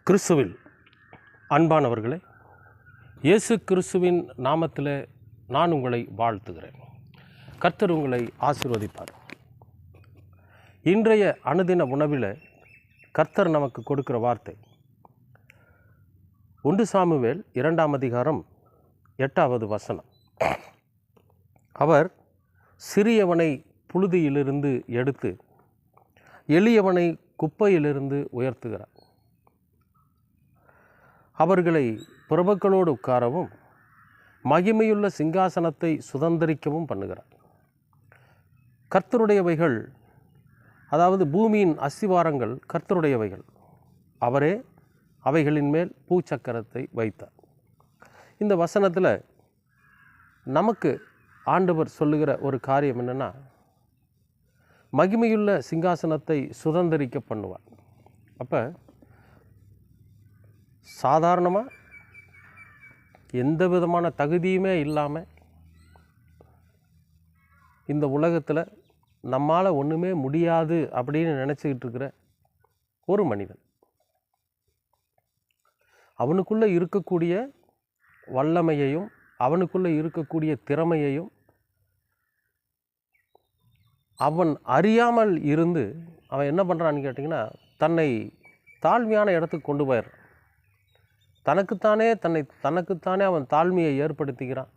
கிறிஸ்துவில் அன்பானவர்களே, இயேசு கிறிஸ்துவின் நாமத்தில் நான் உங்களை வாழ்த்துகிறேன். கர்த்தர் உங்களை ஆசீர்வதிப்பார். இன்றைய அனுதின உணவில் கர்த்தர் நமக்கு கொடுக்கிற வார்த்தை 1 சாமுவேல் 2ஆம் அதிகாரம் 8வது வசனம். அவர் சிறியவனை புழுதியிலிருந்து எடுத்து எளியவனை குப்பையிலிருந்து உயர்த்துகிறார். அவர்களை பிரபுக்களோடு உட்காரவும் மகிமையுள்ள சிங்காசனத்தை சுதந்திரிக்கவும் பண்ணுகிறார். கர்த்தருடையவைகள், அதாவது பூமியின் அஸ்திவாரங்கள் கர்த்தருடையவைகள், அவரே அவைகளின் மேல் பூச்சக்கரத்தை வைத்தார். இந்த வசனத்தில் நமக்கு ஆண்டவர் சொல்லுகிற ஒரு காரியம் என்னென்னா, மகிமையுள்ள சிங்காசனத்தை சுதந்திரிக்க பண்ணுவார். அப்போ சாதாரணமாக எந்த விதமான தகுதியுமே இல்லாமல் இந்த உலகத்தில் நம்மால் ஒன்றுமே முடியாது அப்படின்னு நினச்சிக்கிட்டு இருக்கிற ஒரு மனிதன், அவனுக்குள்ளே இருக்கக்கூடிய வல்லமையையும் அவனுக்குள்ளே இருக்கக்கூடிய திறமையையும் அவன் அறியாமல் இருந்து அவன் என்ன பண்ணுறான்னு கேட்டிங்கன்னா, தன்னை தாழ்மையான இடத்துக்கு கொண்டு போயிடுறான். தனக்குத்தானே அவன் தாழ்மையை ஏற்படுத்திக்கிறான்,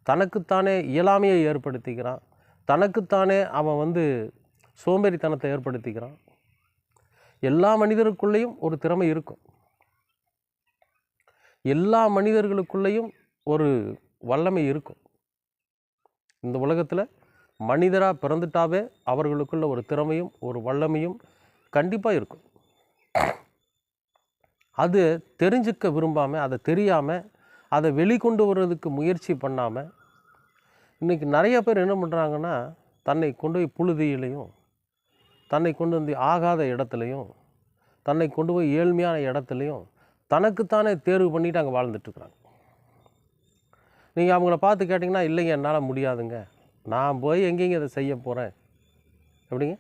தனக்குத்தானே இயலாமையை ஏற்படுத்திக்கிறான், தனக்குத்தானே அவன் சோம்பேறித்தனத்தை ஏற்படுத்திக்கிறான். எல்லா மனிதருக்குள்ளேயும் ஒரு திறமை இருக்கும், எல்லா மனிதர்களுக்குள்ளேயும் ஒரு வல்லமை இருக்கும். இந்த உலகத்தில் மனிதராக பிறந்துட்டாவே அவர்களுக்குள்ள ஒரு திறமையும் ஒரு வல்லமையும் கண்டிப்பாக இருக்கும். அது தெரிஞ்சுக்க விரும்பாமல், அதை தெரியாமல், அதை வெளிக்கொண்டு வர்றதுக்கு முயற்சி பண்ணாமல் இன்றைக்கி நிறைய பேர் என்ன பண்ணுறாங்கன்னா, தன்னை கொண்டு போய் புழுதியிலையும், தன்னை கொண்டு வந்து ஆகாத இடத்துலையும், தன்னை கொண்டு போய் ஏழ்மையான இடத்துலையும் தனக்குத்தானே தேர்வு பண்ணிவிட்டு அங்கே வாழ்ந்துட்டுருக்குறாங்க. நீங்கள் அவங்கள பார்த்து கேட்டிங்கன்னா, இல்லைங்க என்னால் முடியாதுங்க, நான் போய் எங்கேங்க அதை செய்ய போகிறேன், எப்படிங்க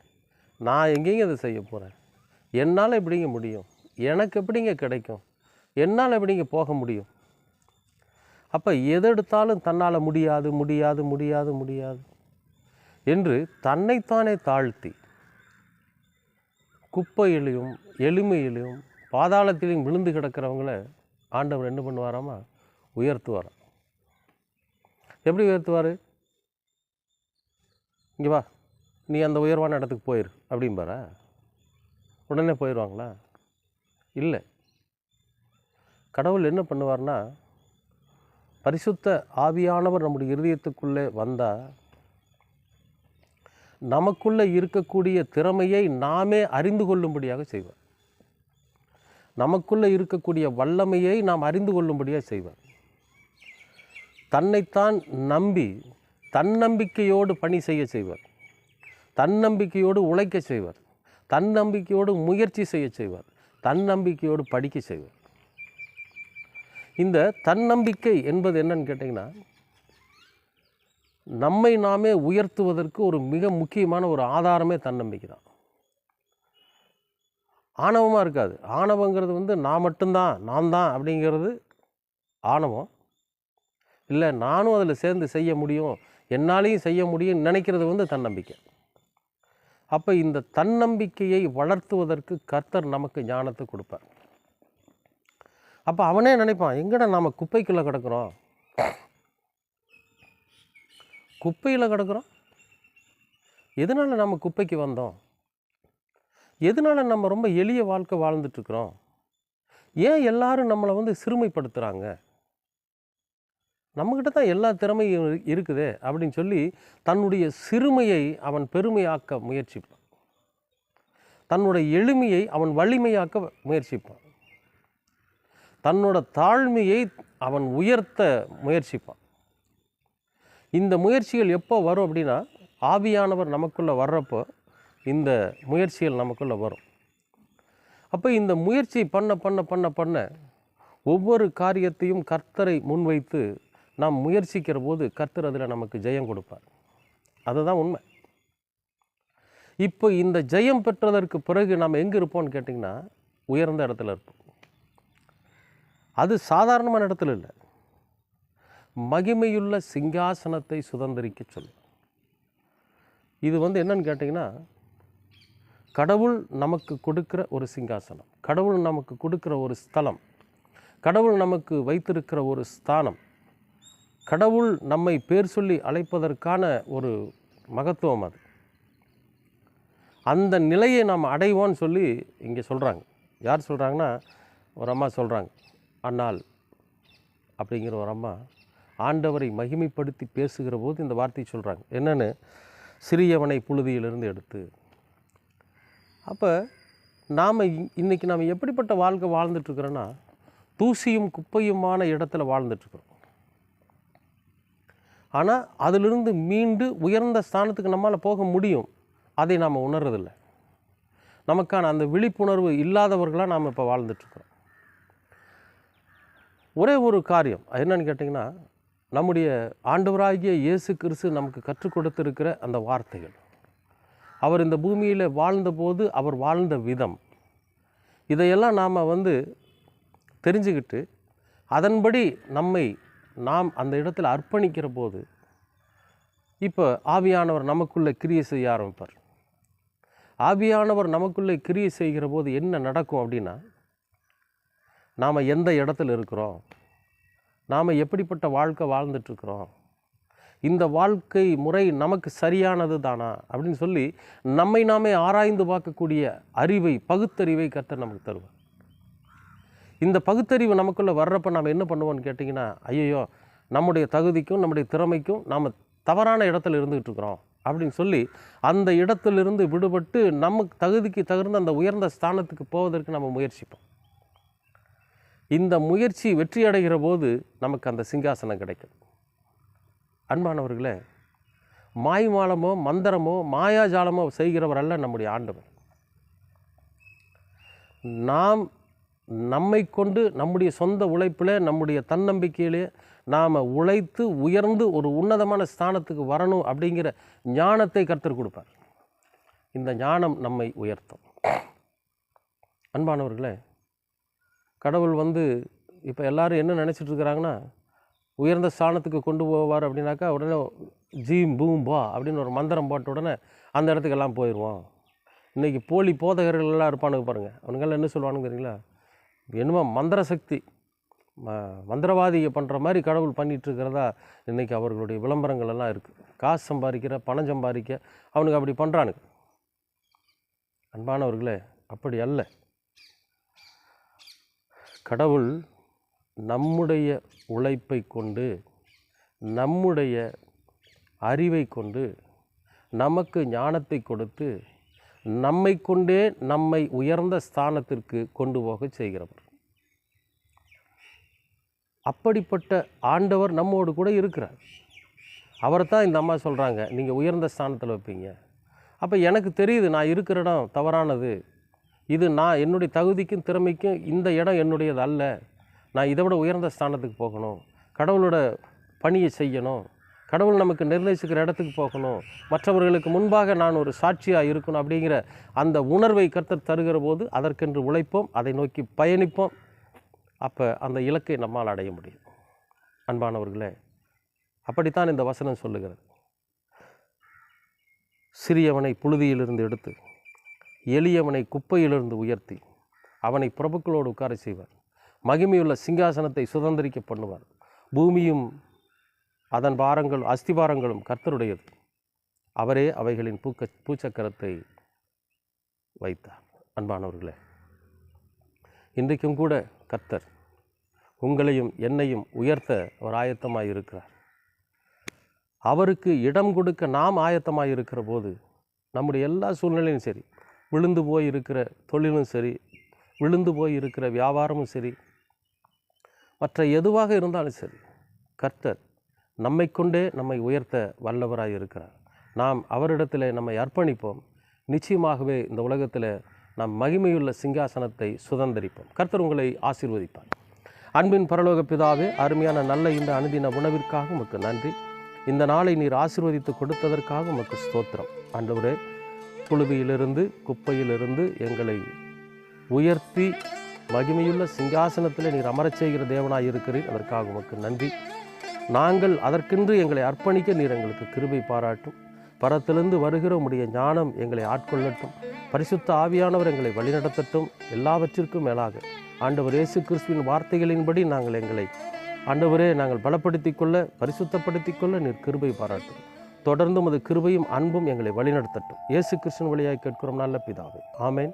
நான் எங்கேங்க அதை செய்ய போகிறேன், என்னால் எப்படிங்க முடியும், எனக்கு எப்படிங்க கிடைக்கும், என்னால் எப்படிங்க போக முடியும். அப்போ எதெடுத்தாலும் தன்னால் முடியாது முடியாது முடியாது முடியாது என்று தன்னைத்தானே தாழ்த்தி குப்பையிலையும் எளிமையிலையும் பாதாளத்திலையும் விழுந்து கிடக்கிறவங்கள ஆண்டவர் என்ன பண்ணுவாராமா, உயர்த்துவாராம். எப்படி உயர்த்துவார்? இங்கே வா, நீ அந்த உயர்வான இடத்துக்கு போயிரு அப்படிம்பாரா? உடனே போயிடுவாங்களா? இல்லை. கடவுள் என்ன பண்ணுவார்னா, பரிசுத்த ஆவியானவர் நம்முடைய இருதயத்துக்குள்ளே வந்தால் நமக்குள்ளே இருக்கக்கூடிய திறமையை நாமே அறிந்து கொள்ளும்படியாக செய்வார். நமக்குள்ளே இருக்கக்கூடிய வல்லமையை நாம் அறிந்து கொள்ளும்படியாக செய்வார். தன்னைத்தான் நம்பி தன்னம்பிக்கையோடு பணி செய்ய செய்வார், தன்னம்பிக்கையோடு உழைக்க செய்வார், தன்னம்பிக்கையோடு முயற்சி செய்ய செய்வார், தன்னம்பிக்கையோடு படிக்க செய்வார். இந்த தன்னம்பிக்கை என்பது என்னன்னு கேட்டிங்கன்னா, நம்மை நாமே உயர்த்துவதற்கு ஒரு மிக முக்கியமான ஒரு ஆதாரமே தன்னம்பிக்கை தான். ஆணவமாக இருக்காது. ஆணவங்கிறது நான் மட்டும்தான், நான் தான் அப்படிங்கிறது ஆணவம் இல்லை. நானும் அதில் சேர்ந்து செய்ய முடியும், என்னாலையும் செய்ய முடியும்னு நினைக்கிறது தன்னம்பிக்கை. அப்போ இந்த தன்னம்பிக்கையை வளர்த்துவதற்கு கர்த்தர் நமக்கு ஞானத்தை கொடுப்பார். அப்போ அவனே நினைப்பான், எங்கடா நாம் குப்பைக்குள்ளே கிடக்கிறோம், குப்பையில் கிடக்கிறோம், எதனால் நம்ம குப்பைக்கு வந்தோம், எதனால் நம்ம ரொம்ப எளிய வாழ்க்கை வாழ்ந்துட்டுருக்குறோம், ஏன் எல்லாரும் நம்மளை சிறுமைப்படுத்துகிறாங்க, நம்மக்கிட்ட தான் எல்லா திறமையும் இருக்குதே அப்படின்னு சொல்லி தன்னுடைய சிறுமையை அவன் பெருமையாக்க முயற்சிப்பான், தன்னுடைய எளிமையை அவன் வலிமையாக்க முயற்சிப்பான், தன்னோட தாழ்மையை அவன் உயர்த்த முயற்சிப்பான். இந்த முயற்சிகள் எப்போ வரும் அப்படின்னா, ஆவியானவர் நமக்குள்ளே வர்றப்போ இந்த முயற்சிகள் நமக்குள்ளே வரும். அப்போ இந்த முயற்சி பண்ண பண்ண பண்ண பண்ண ஒவ்வொரு காரியத்தையும் கர்த்தரை முன்வைத்து நாம் முயற்சிக்கிற போது கர்த்தர் அதில் நமக்கு ஜெயம் கொடுப்பார். அதுதான் உண்மை. இப்போ இந்த ஜெயம் பெற்றதற்கு பிறகு நாம் எங்கே இருப்போம்னு கேட்டிங்கன்னா, உயர்ந்த இடத்துல இருப்போம். அது சாதாரணமான இடத்துல இல்லை, மகிமையுள்ள சிங்காசனத்தை சுதந்திரிக்க சொல்லும். இது என்னன்னு கேட்டிங்கன்னா, கடவுள் நமக்கு கொடுக்கிற ஒரு சிங்காசனம், கடவுள் நமக்கு கொடுக்கிற ஒரு ஸ்தலம், கடவுள் நமக்கு வைத்திருக்கிற ஒரு ஸ்தானம், கடவுள் நம்மை பேர் சொல்லி அழைப்பதற்கான ஒரு மகத்துவம். அது அந்த நிலையை நாம் அடைவோன்னு சொல்லி இங்கே சொல்கிறாங்க. யார் சொல்கிறாங்கன்னா, ஒரு அம்மா சொல்கிறாங்க. அன்னாள் அப்படிங்கிற ஒரு அம்மா ஆண்டவரை மகிமைப்படுத்தி பேசுகிற போது இந்த வார்த்தையை சொல்கிறாங்க. என்னென்னு, சிறியவனை புழுதியிலிருந்து எடுத்து. அப்போ நாம் இன்றைக்கி நாம் எப்படிப்பட்ட வாழ்க்கை வாழ்ந்துட்டுருக்குறோன்னா, தூசியும் குப்பையுமான இடத்துல வாழ்ந்துட்டுருக்குறோம். ஆனால் அதிலிருந்து மீண்டு உயர்ந்த ஸ்தானத்துக்கு நம்மால் போக முடியும். அதை நாம் உணர்றதில்லை. நமக்கான அந்த விழிப்புணர்வு இல்லாதவர்களாக நாம் இப்போ வாழ்ந்துட்டுருக்குறோம். ஒரே ஒரு காரியம் என்னன்னு கேட்டிங்கன்னா, நம்முடைய ஆண்டவராகிய இயேசு கிறிஸ்து நமக்கு கற்றுக் கொடுத்திருக்கிற அந்த வார்த்தைகள், அவர் இந்த பூமியில் வாழ்ந்தபோது அவர் வாழ்ந்த விதம், இதையெல்லாம் நாம் தெரிஞ்சுக்கிட்டு அதன்படி நாம் அந்த இடத்துல அர்ப்பணிக்கிற போது இப்போ ஆவியானவர் நமக்குள்ளே கிரியை செய்ய ஆரம்பிப்பார். ஆவியானவர் நமக்குள்ளே கிரியை செய்கிற போது என்ன நடக்கும் அப்படின்னா, நாம் எந்த இடத்துல இருக்கிறோம், நாம் எப்படிப்பட்ட வாழ்க்கை வாழ்ந்துட்டுருக்குறோம், இந்த வாழ்க்கை முறை நமக்கு சரியானது தானா அப்படின்னு சொல்லி நம்மை நாமே ஆராய்ந்து பார்க்கக்கூடிய அறிவை, பகுத்தறிவை கர்த்தர் நமக்கு தருவார். இந்த பகுத்தறிவு நமக்குள்ளே வர்றப்போ நாம் என்ன பண்ணுவோம்னு கேட்டிங்கன்னா, ஐயோ நம்முடைய தகுதிக்கும் நம்முடைய திறமைக்கும் நாம் தவறான இடத்துல இருந்துகிட்டு இருக்கிறோம் அப்படின்னு சொல்லி அந்த இடத்துலேருந்து விடுபட்டு நமக்கு தகுதிக்கு தகுந்த அந்த உயர்ந்த ஸ்தானத்துக்கு போவதற்கு நம்ம முயற்சிப்போம். இந்த முயற்சி வெற்றி அடைகிற போது நமக்கு அந்த சிங்காசனம் கிடைக்கும். அன்பானவர்களே, மாய்மாலமோ மந்திரமோ மாயாஜாலமோ செய்கிறவர் அல்ல நம்முடைய ஆண்டவர். நாம் நம்மை கொண்டு நம்முடைய சொந்த உழைப்பில், நம்முடைய தன்னம்பிக்கையிலே நாம் உழைத்து உயர்ந்து ஒரு உன்னதமான ஸ்தானத்துக்கு வரணும் அப்படிங்கிற ஞானத்தை கர்த்தர் கொடுப்பார். இந்த ஞானம் நம்மை உயர்த்தும். அன்பானவர்களே, கடவுள் இப்போ எல்லோரும் என்ன நினச்சிட்டு இருக்கிறாங்கன்னா, உயர்ந்த ஸ்தானத்துக்கு கொண்டு போவார் அப்படின்னாக்கா உடனே ஜீம் பூம் பா அப்படின்னு ஒரு மந்திரம் போட்ட உடனே அந்த இடத்துக்கெல்லாம் போயிடுவோம். இன்றைக்கி போலி போதகர்கள் எல்லாம் இருப்பானுங்க பாருங்கள், அவனுங்கெல்லாம் என்ன சொல்லுவானுங்க தெரியுங்களா, என்னமோ மந்திர சக்தி மந்திரவாதியை பண்ணுற மாதிரி கடவுள் பண்ணிகிட்ருக்கிறதா இன்றைக்கி அவர்களுடைய விளம்பரங்கள் எல்லாம் இருக்குது. காசு சம்பாதிக்கிற, பணம் சம்பாதிக்க அவனுக்கு அப்படி பண்ணுறானுங்க. அன்பானவர்களே, அப்படி அல்ல. கடவுள் நம்முடைய உழைப்பை கொண்டு, நம்முடைய அறிவை கொண்டு, நமக்கு ஞானத்தை கொடுத்து, நம்மை கொண்டே நம்மை உயர்ந்த ஸ்தானத்திற்கு கொண்டு போக செய்கிறவர். அப்படிப்பட்ட ஆண்டவர் நம்மோடு கூட இருக்கிறார். அவரை தான் இந்த அம்மா சொல்கிறாங்க, நீங்கள் உயர்ந்த ஸ்தானத்தில் வைப்பீங்க. அப்போ எனக்கு தெரியுது நான் இருக்கிற இடம் தவறானது, இது நான் என்னுடைய தகுதிக்கும் திறமைக்கும் இந்த இடம் என்னுடையது அல்ல, நான் இதை விட உயர்ந்த ஸ்தானத்துக்கு போகணும், கடவுளோட பணியை செய்யணும், கடவுள் நமக்கு நிர்ணயிச்சுக்கிற இடத்துக்கு போகணும், மற்றவர்களுக்கு முன்பாக நான் ஒரு சாட்சியாக இருக்கணும் அப்படிங்கிற அந்த உணர்வை கர்த்தர் தருகிற போது அதற்கென்று உழைப்போம், அதை நோக்கி பயணிப்போம். அப்போ அந்த இலக்கை நம்மால் அடைய முடியும். அன்பானவர்களே, அப்படித்தான் இந்த வசனம் சொல்லுகிறது. சிறியவனை புழுதியிலிருந்து எடுத்து எளியவனை குப்பையிலிருந்து உயர்த்தி அவனை பிரபுக்களோடு உட்கார செய்வார். மகிமையுள்ள சிங்காசனத்தை சுதந்திரிக்க பண்ணுவார். பூமியும் அதன் பாரங்களும் அஸ்திபாரங்களும் கர்த்தருடையது. அவரே அவைகளின் பூச்சக்கரத்தை வைத்தார். அன்பானவர்களே, இன்றைக்கும் கூட கர்த்தர் உங்களையும் என்னையும் உயர்த்த அவர் ஆயத்தமாக இருக்கிறார். அவருக்கு இடம் கொடுக்க நாம் ஆயத்தமாக இருக்கிற போது நம்முடைய எல்லா சூழ்நிலையும் சரி, விழுந்து போய் இருக்கிற தொழிலும் சரி, விழுந்து போய் இருக்கிற வியாபாரமும் சரி, மற்ற எதுவாக இருந்தாலும் சரி, கர்த்தர் நம்மை கொண்டே நம்மை உயர்த்த வல்லவராக இருக்கிறார். நாம் அவரிடத்தில் நம்மை அர்ப்பணிப்போம். நிச்சயமாகவே இந்த உலகத்தில் நாம் மகிமையுள்ள சிங்காசனத்தை சுதந்திரிப்போம். கர்த்தர் உங்களை ஆசீர்வதிப்பார். அன்பின் பரலோக பிதாவே, அருமையான நல்ல இந்த அனுதின உணவிற்காக உமக்கு நன்றி. இந்த நாளை நீர் ஆசீர்வதித்து கொடுத்ததற்காக உமக்கு ஸ்தோத்திரம். ஆண்டவரே, புழுதியிலிருந்து குப்பையிலிருந்து எங்களை உயர்த்தி மகிமையுள்ள சிங்காசனத்தில் நீர் அமரச் செய்கிற தேவனாய் இருக்கிறீர். அதற்காக உமக்கு நன்றி. நாங்கள் அதற்கென்று எங்களை அர்ப்பணிக்க நீர் எங்களுக்கு கிருபை பாராட்டும். பரத்திலிருந்து வருகிற உம்முடைய ஞானம் எங்களை ஆட்கொள்ளட்டும். பரிசுத்த ஆவியானவர் எங்களை வழிநடத்தட்டும். எல்லாவற்றிற்கும் மேலாக ஆண்டவர் இயேசு கிறிஸ்துவின் வார்த்தைகளின்படி நாங்கள் எங்களை ஆண்டவரே நாங்கள் பலப்படுத்திக் கொள்ள, பரிசுத்தப்படுத்திக் கொள்ள நீர் கிருபை பாராட்டும். தொடர்ந்து உமது கிருபையும் அன்பும் எங்களை வழிநடத்தட்டும். இயேசு கிறிஸ்துவின் வழியாய் கேட்கிறோம் நல்ல பிதாவே. ஆமென்.